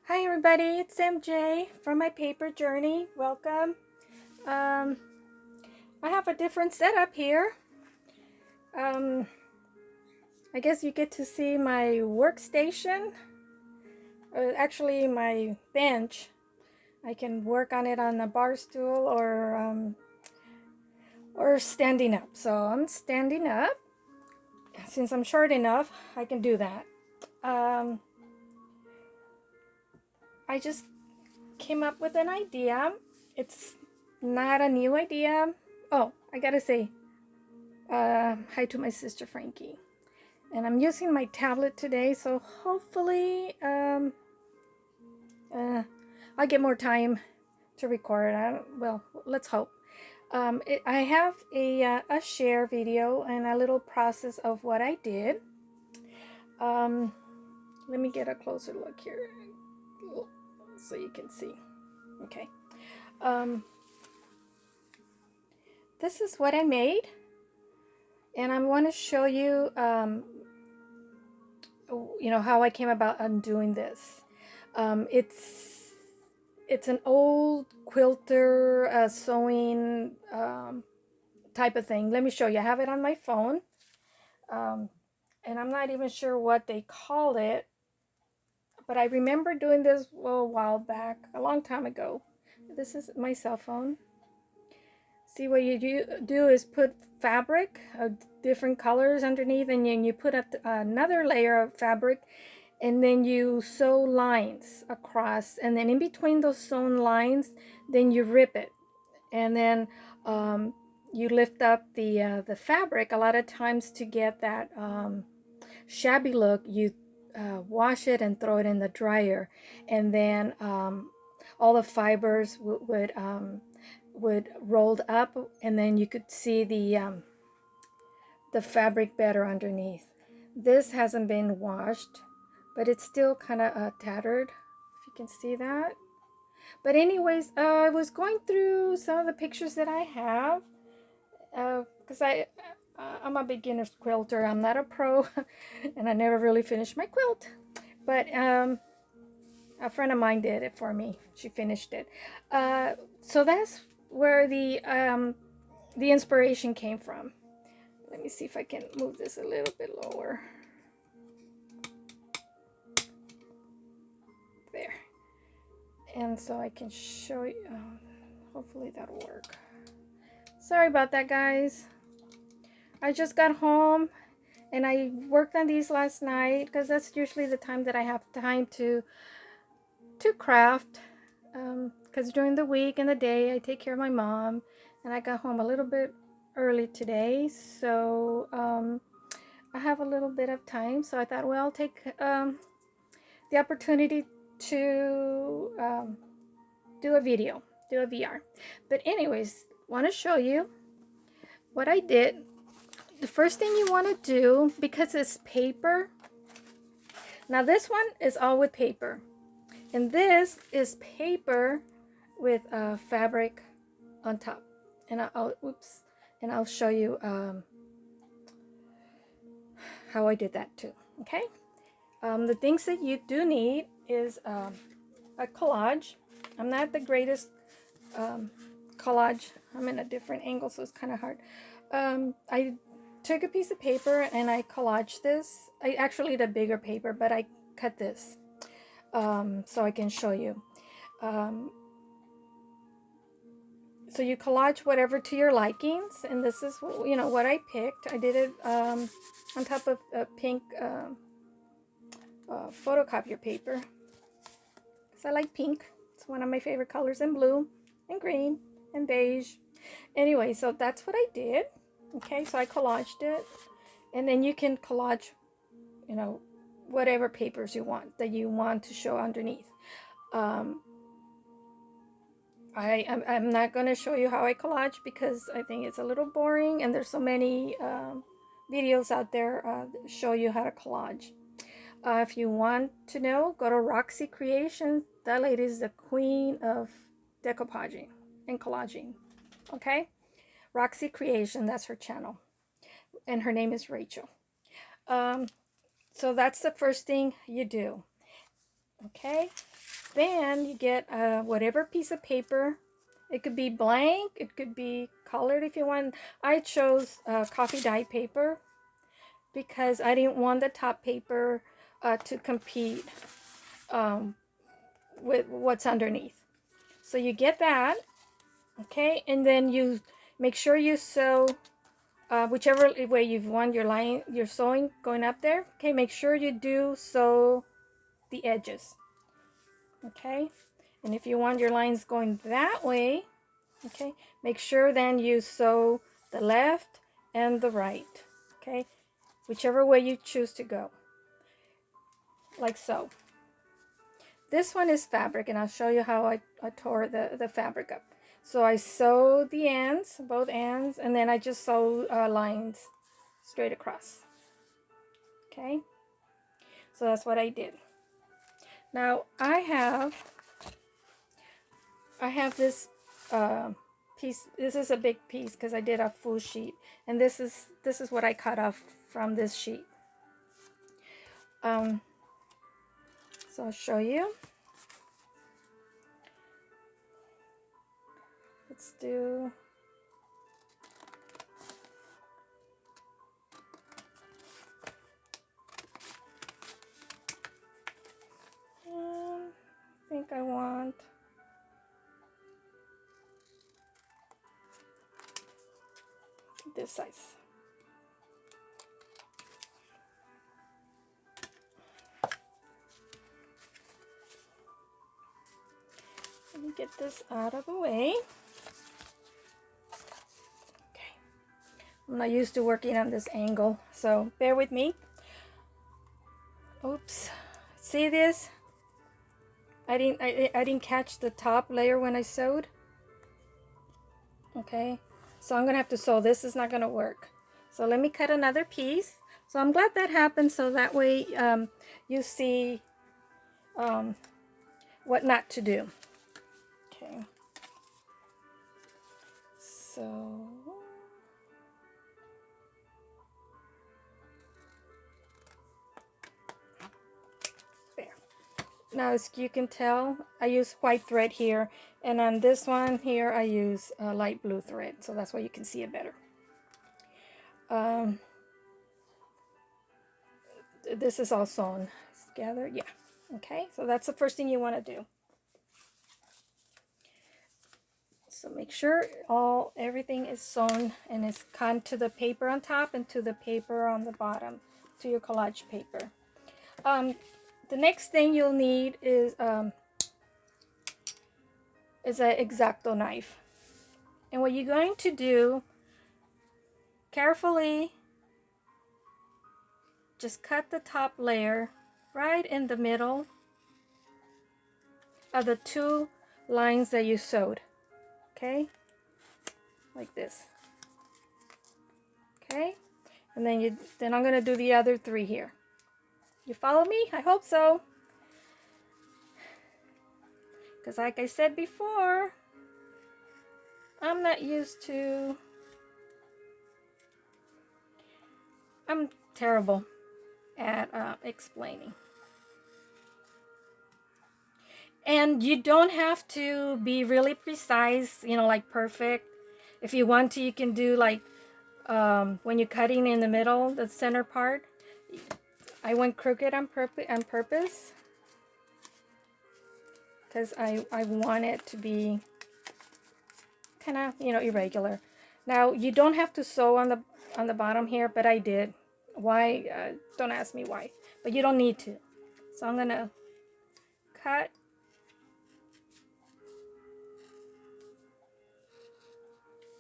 Hi everybody, it's MJ from my paper journey. Welcome. I have a different setup here. I guess you get to see my workstation. Actually, my bench. I can work on it on a bar stool or standing up. So I'm standing up. Since I'm short enough, I can do that. I just came up with an idea. It's not a new idea. Oh, I gotta say hi to my sister Frankie. And I'm using my tablet today, so hopefully I'll get more time to record. Well, let's hope. I have a share video and a little process of what I did. Let me get a closer look here so you can see. Okay. This is what I made, and I want to show you, how I came about undoing this. It's an old quilter sewing type of thing. Let me show you. I have it on my phone, and I'm not even sure what they call it, but I remember doing this a while back, a long time ago. This is my cell phone. See, what you do is put fabric of different colors underneath, and then you put another layer of fabric, and then you sew lines across, and then in between those sewn lines, then you rip it, and then you lift up the fabric. A lot of times, to get that shabby look, you wash it and throw it in the dryer, and then all the fibers would rolled up, and then you could see the fabric better underneath. This hasn't been washed, but it's still kind of tattered, if you can see that. But anyways, I was going through some of the pictures that I have, because I'm a beginner quilter. I'm not a pro, and I never really finished my quilt. But a friend of mine did it for me. She finished it. So that's where the inspiration came from. Let me see if I can move this a little bit lower. There. And so I can show you. Hopefully that'll work. Sorry about that, guys. I just got home and I worked on these last night, because that's usually the time that I have time to craft. Because during the week and the day I take care of my mom, and I got home a little bit early today, so I have a little bit of time. So I thought, well, I'll take the opportunity to do a video, do a VR. But anyways, want to show you what I did. The first thing you want to do, because it's paper, now this one is all with paper, and this is paper with fabric on top. And I'll show you how I did that too. Okay. The things that you do need is a collage. I'm not the greatest collage. I'm in a different angle, so it's kind of hard. I took a piece of paper and I collaged this. I actually did a bigger paper, but I cut this so I can show you. So you collage whatever to your likings, and this is what I picked. I did it on top of a pink photocopier paper, because I like pink. It's one of my favorite colors, and blue and green and beige. Anyway, so that's what I did. Okay, so I collaged it, and then you can collage whatever papers you want that you want to show underneath. I'm not going to show you how I collage, because I think it's a little boring, and there's so many videos out there that show you how to collage. If you want to know, go to Roxy Creation. That lady is the queen of decoupaging and collaging. Okay, Roxy Creation, that's her channel, and her name is Rachel. So that's the first thing you do. Okay, then you get whatever piece of paper. It could be blank, it could be colored if you want. I chose coffee dyed paper because I didn't want the top paper to compete with what's underneath. So you get that, okay, and then you make sure you sew whichever way you want your sewing going up there. Okay, make sure you do sew the edges. Okay, and if you want your lines going that way, okay, make sure then you sew the left and the right. Okay, whichever way you choose to go, like so. This one is fabric, and I'll show you how I tore the fabric up. So I sewed the ends, both ends, and then I just sewed lines straight across. Okay, so that's what I did. Now I have this piece. This is a big piece because I did a full sheet, and this is what I cut off from this sheet. So I'll show you. Let's do. I think I want this size. Let me get this out of the way. Okay, I'm not used to working on this angle, so bear with me. Oops, see this? I didn't catch the top layer when I sewed. Okay, so I'm gonna have to sew. This is not gonna work. So let me cut another piece. So I'm glad that happened, so that way you see what not to do. Okay, so there. Now as you can tell, I use white thread here, and on this one here I use light blue thread, so that's why you can see it better. This is all sewn together, yeah. Okay, so that's the first thing you want to do. So make sure everything is sewn and is cut to the paper on top and to the paper on the bottom, to your collage paper. The next thing you'll need is an X-Acto knife. And what you're going to do, carefully just cut the top layer right in the middle of the two lines that you sewed. Okay, like this. Okay, and then I'm gonna do the other three here. You follow me? I hope so. Because like I said before, I'm not used to. I'm terrible at explaining. And you don't have to be really precise, you know, like perfect. If you want to, you can do like when you're cutting in the middle, the center part. I went crooked on purpose because I want it to be kind of, you know, irregular. Now you don't have to sew on the bottom here, but I did. Why? Don't ask me why, but you don't need to. So I'm gonna cut.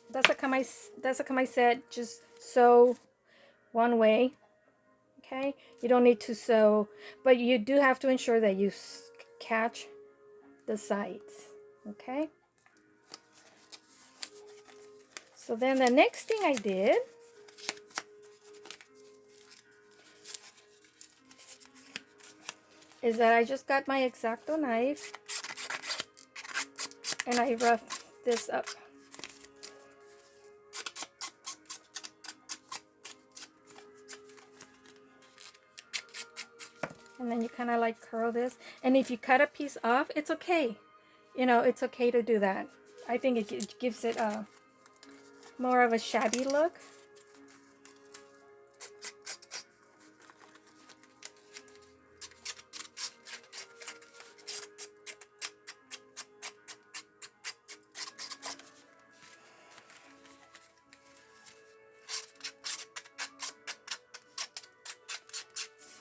That's like I said, just sew one way. Okay, you don't need to sew, but you do have to ensure that you catch the sides. Okay, so then the next thing I did is that I just got my X-Acto knife and I roughed this up. And then you kind of like curl this. And if you cut a piece off, it's okay. You know, it's okay to do that. I think it gives it a more of a shabby look.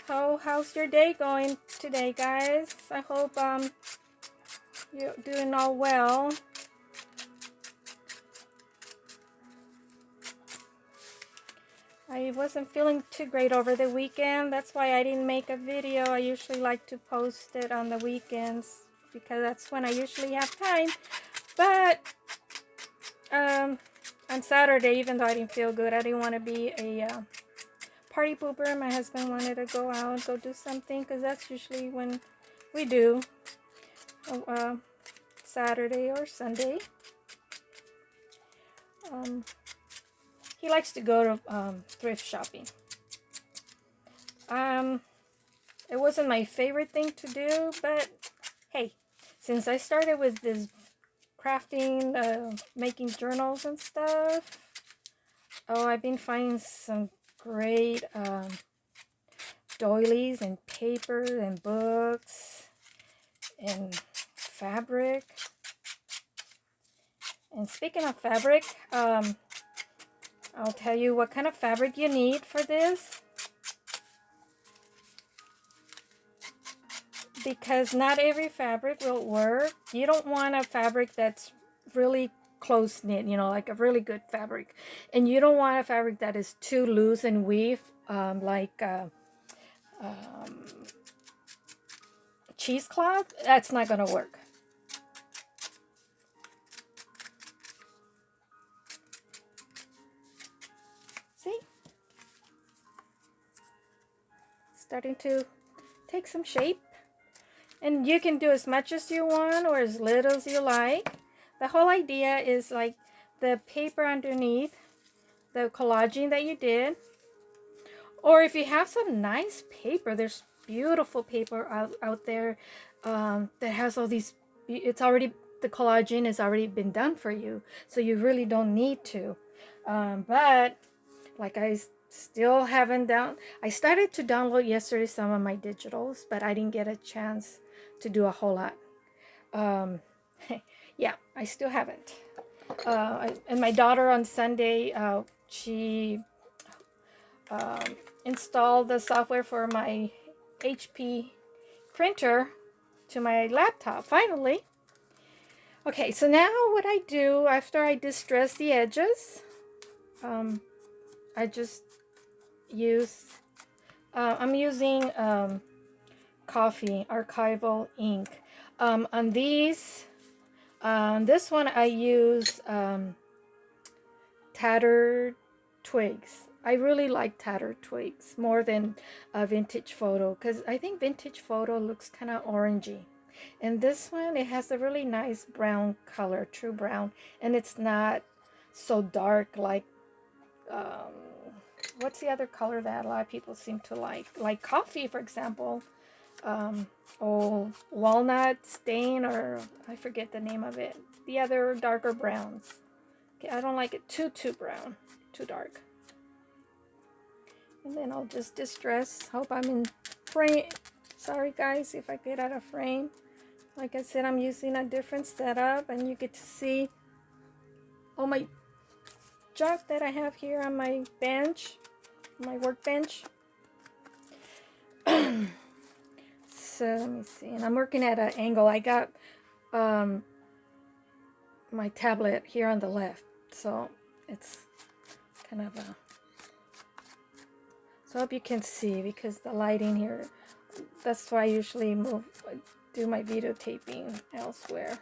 So how's your day going today, guys? I hope you're doing all well. I wasn't feeling too great over the weekend. That's why I didn't make a video. I usually like to post it on the weekends because that's when I usually have time. But on Saturday, even though I didn't feel good, I didn't want to be a party pooper. My husband wanted to go out, go do something, because that's usually when we do, Saturday or Sunday. He likes to go to thrift shopping. It wasn't my favorite thing to do, but hey, since I started with this crafting, making journals and stuff, I've been finding some great doilies and paper and books and fabric. And speaking of fabric, I'll tell you what kind of fabric you need for this, because not every fabric will work. You don't want a fabric that's really close knit, you know, like a really good fabric, and you don't want a fabric that is too loose and weave, like cheesecloth. That's not gonna work. See, starting to take some shape. And you can do as much as you want or as little as you like. The whole idea is like the paper underneath, the collaging that you did. Or if you have some nice paper, there's beautiful paper out there that has all these, it's already, the collaging has already been done for you. So you really don't need to. But like I still haven't I started to download yesterday some of my digitals, but I didn't get a chance to do a whole lot. Yeah, I still haven't. And my daughter on Sunday, she installed the software for my HP printer to my laptop, finally. Okay, so now what I do after I distress the edges, I just use, I'm using coffee archival ink. On these, this one I use tattered twigs. I really like tattered twigs more than a vintage photo, because I think vintage photo looks kind of orangey. And this one, it has a really nice brown color, true brown, and it's not so dark like what's the other color that a lot of people seem to like coffee, for example. Oh, walnut stain, or I forget the name of it. The other darker browns. Okay, I don't like it too brown, too dark. And then I'll just distress. Hope I'm in frame. Sorry guys if I get out of frame. Like I said, I'm using a different setup, and you get to see all my junk that I have here on my bench, my workbench. So let me see, and I'm working at an angle. I got my tablet here on the left, so it's kind of a, so I hope you can see, because the lighting here, that's why I usually do my videotaping elsewhere,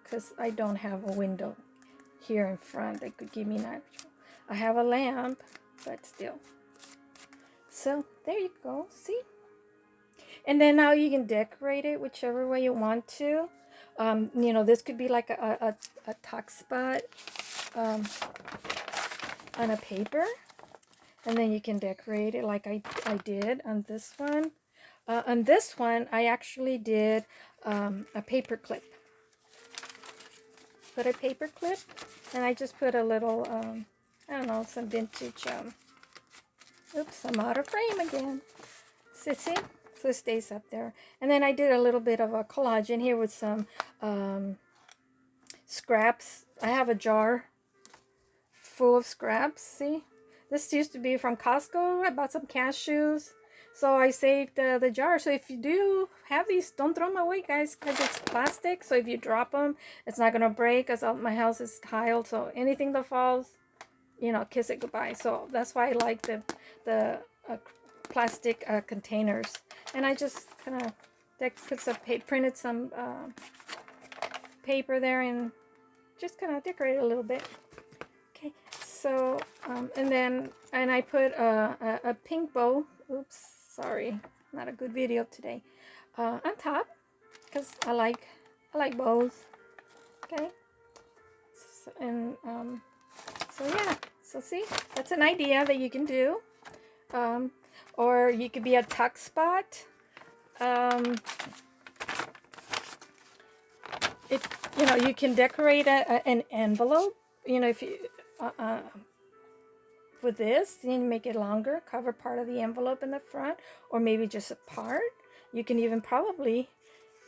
because I don't have a window here in front that could give me natural. I have a lamp, but still. So there you go, see? And then now you can decorate it whichever way you want to. You know, this could be like a tuck spot on a paper. and then you can decorate it like I did on this one. On this one, I actually did a paper clip. Put a paper clip, and I just put a little, I don't know, some vintage, oops, I'm out of frame again. See? So it stays up there. And then I did a little bit of a collage in here with some scraps. I have a jar full of scraps, see? This used to be from Costco. I bought some cashews. So I saved the jar. So if you do have these, don't throw them away, guys, because it's plastic. So if you drop them, it's not going to break, because my house is tiled. So anything that falls, you know, kiss it goodbye. So that's why I like the plastic containers. And I just kind of put some printed some paper there and just kind of decorate a little bit. Okay, so and I put a pink bow. Oops, sorry, not a good video today. On top, because I like bows. Okay, so, and so yeah, so see, that's an idea that you can do. Or you could be a tuck spot. You know, you can decorate an envelope. You know, if you with this, you make it longer, cover part of the envelope in the front, or maybe just a part. You can even probably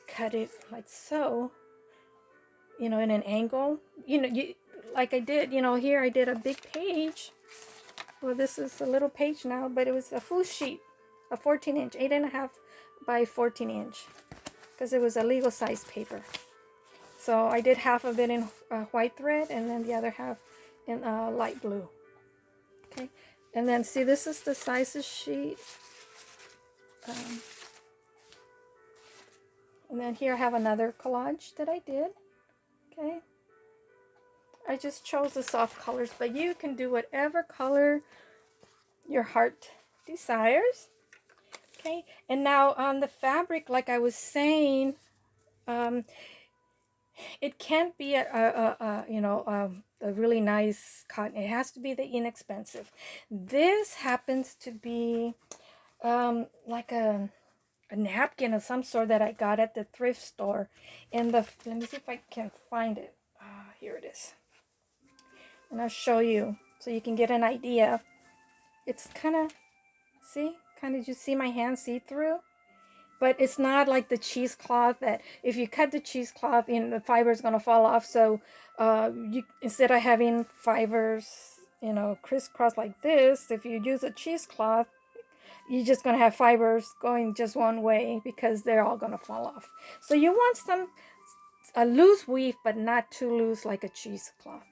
cut it like so. You know, in an angle. You know, like I did. You know, here I did a big page. Well, this is a little page now, but it was a full sheet, a 14-inch, 8.5 by 14-inch, because it was a legal size paper. So I did half of it in white thread, and then the other half in light blue. Okay, and then see, this is the sizes sheet. And then here I have another collage that I did. Okay. I just chose the soft colors, but you can do whatever color your heart desires. Okay, and now on the fabric, like I was saying, it can't be a really nice cotton. It has to be the inexpensive. This happens to be like a napkin of some sort that I got at the thrift store. Let me see if I can find it. Here it is. And I'll show you so you can get an idea. It's kind of, see, you see my hand see through? But it's not like the cheesecloth that if you cut the cheesecloth, the fiber is going to fall off. So instead of having fibers, crisscross like this, if you use a cheesecloth, you're just going to have fibers going just one way because they're all going to fall off. So you want a loose weave, but not too loose like a cheesecloth.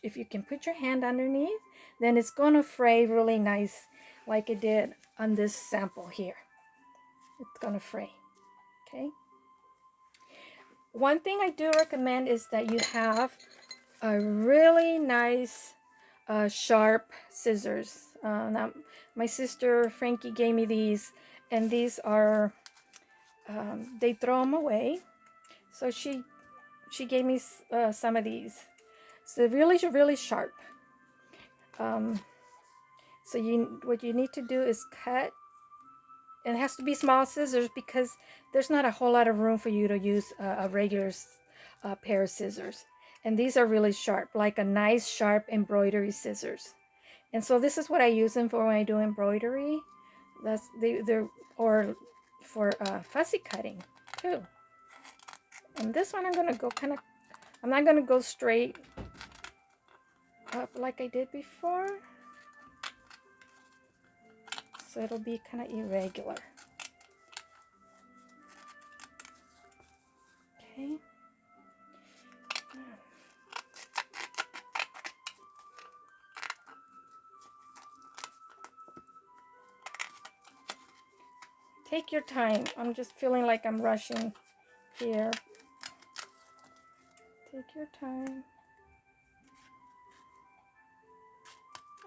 If you can put your hand underneath, then it's going to fray really nice like it did on this sample here. It's going to fray. Okay. One thing I do recommend is that you have a really nice sharp scissors. Now, my sister Frankie gave me these, and these are, they throw them away. So she gave me some of these. So really, really sharp. So what you need to do is cut. It has to be small scissors because there's not a whole lot of room for you to use a regular pair of scissors. And these are really sharp, like a nice sharp embroidery scissors. And so this is what I use them for when I do embroidery. Or for fussy cutting too. And this one I'm gonna go I'm not gonna go straight up like I did before. So it'll be kind of irregular. Okay. Take your time. I'm just feeling like I'm rushing here. Take your time.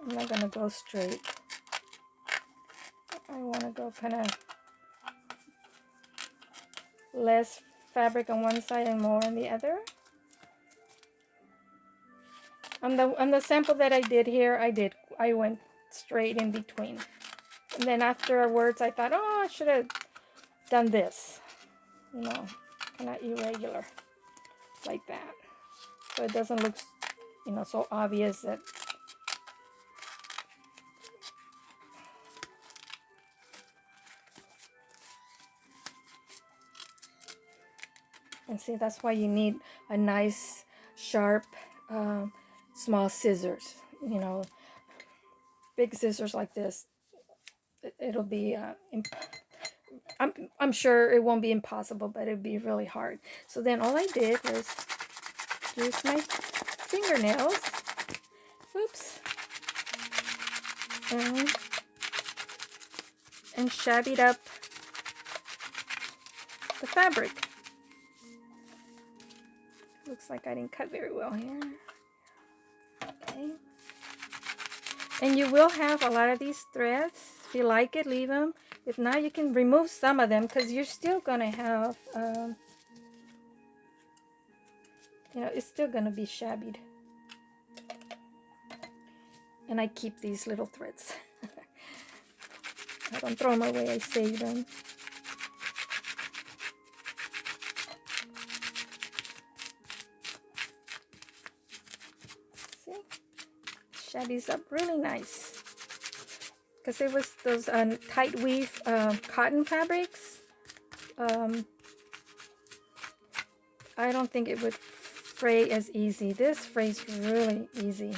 I'm not gonna go straight. I want to go kind of less fabric on one side and more on the other. On the sample that I did here, I went straight in between. And then afterwards I thought, oh, I should have done this, you know, kind of irregular like that, so it doesn't look, you know, so obvious that. And see, that's why you need a nice sharp small scissors, you know. Big scissors like this, it'll be I'm sure it won't be impossible, but it'd be really hard. So then all I did was use my fingernails, oops, and shabbied up the fabric. Looks like I didn't cut very well here. Okay. And you will have a lot of these threads. If you like it, leave them. If not, you can remove some of them, because you're still going to have, you know, it's still going to be shabbied. And I keep these little threads. I don't throw them away, I save them. See? Shabbies up really nice. Because it was those tight weave cotton fabrics. I don't think it would fray as easy. This frays really easy.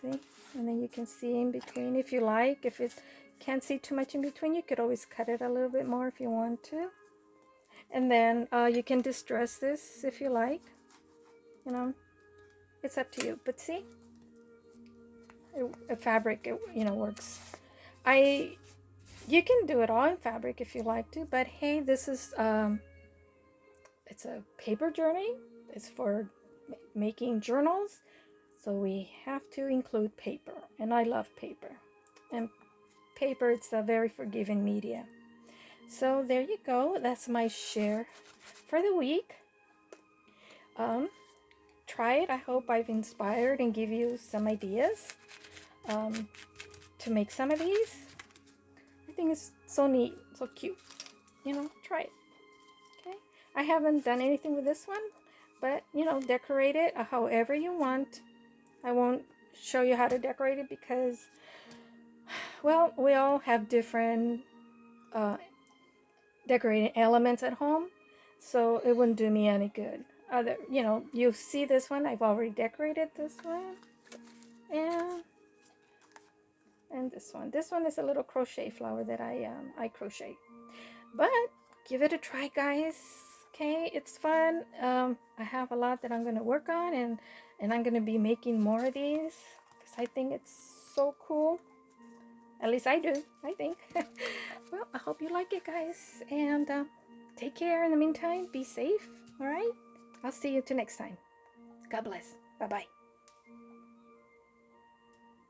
See? And then you can see in between if you like. If it can't see too much in between, you could always cut it a little bit more if you want to. And then you can distress this if you like. You know, it's up to you. But see? A fabric, you know, works. You can do it all in fabric if you like to, but hey, this is it's a paper journey. It's for making journals, so we have to include paper, and I love paper, and paper, it's a very forgiving media. So there you go. That's my share for the week. Try it. I hope I've inspired and give you some ideas to make some of these. I think it's so neat, so cute. You know, try it. Okay. I haven't done anything with this one, but you know, decorate it however you want. I won't show you how to decorate it because, well, we all have different decorating elements at home, so it wouldn't do me any good. You know, you see this one, I've already decorated this one, and this one. This one is a little crochet flower that I crochet. But give it a try, guys. Okay, it's fun. I have a lot that I'm gonna work on, and I'm gonna be making more of these because I think it's so cool. At least I do, I think. Well, I hope you like it, guys, and take care in the meantime. Be safe. All right, I'll see you till next time. God bless. Bye-bye.